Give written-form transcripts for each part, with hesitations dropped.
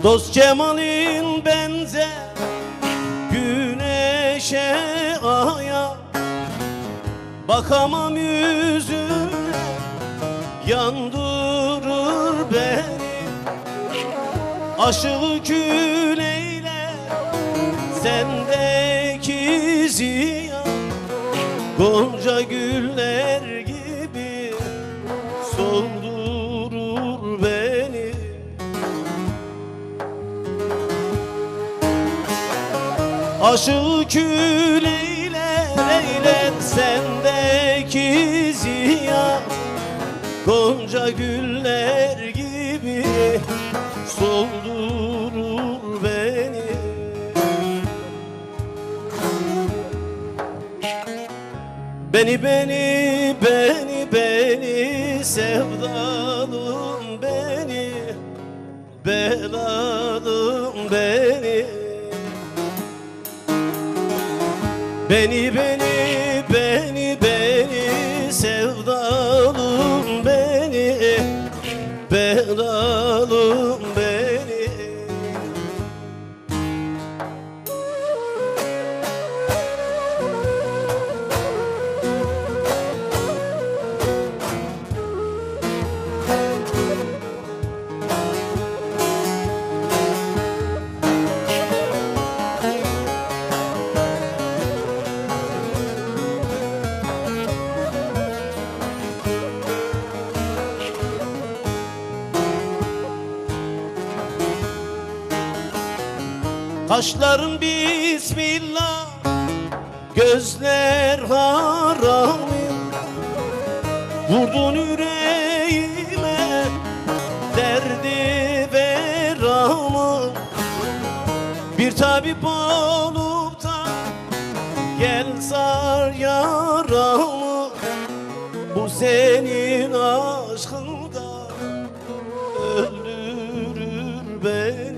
Dost cemalin benzer güneşe aya, bakamam yüzüne yandırır beni. Aşığı kül eyle sendeki ziya, gonca güller gibi soldurur beni. Aşığı kül eyler sendeki ziya, gonca güller gibi soldurur beni. Beni sevdalım beni, belalım beni. Beni sevdalım beni, belalım beni. Kaşların bismillah, gözler harami, vurdun yüreğime derdi veramı. Bir tabip olup da gel sar yaramı, bu senin aşkında öldürür beni.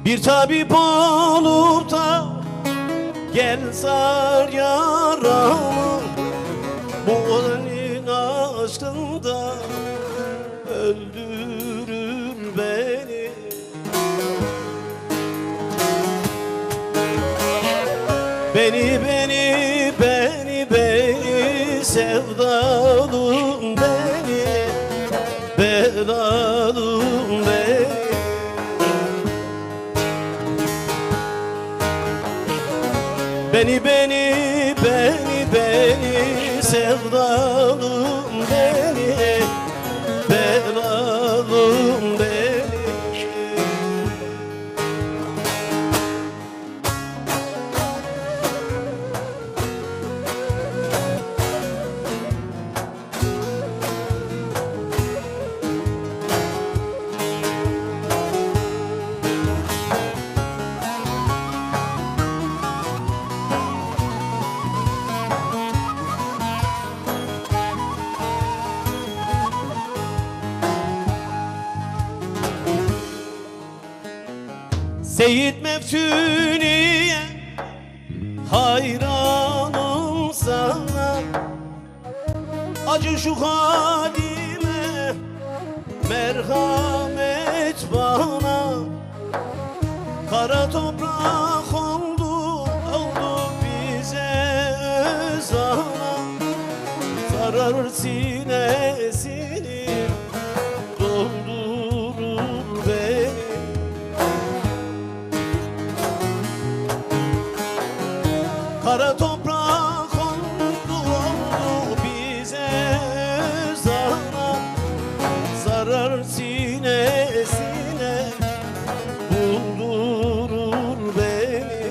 Bir tabip olup da gel sar yaramı, bu senin aşkında öldürür beni. Beni sevdalım beni, belalım beni. Beni sevdalım beni, belalım beni. Seyit Meftuni'ye hayranım sana, acı şu halime merhamet bana. Kara toprak oldu bize özana, sarar sinesini doldurur beni. Kara toprak oldu bize özana, sarar sinesine buldurur beni.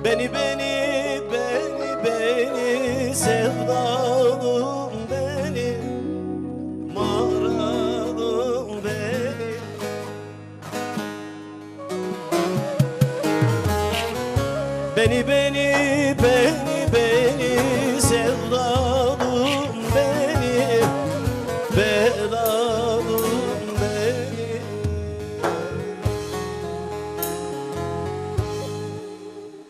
Beni sevdalım beni, maralım beni. Beni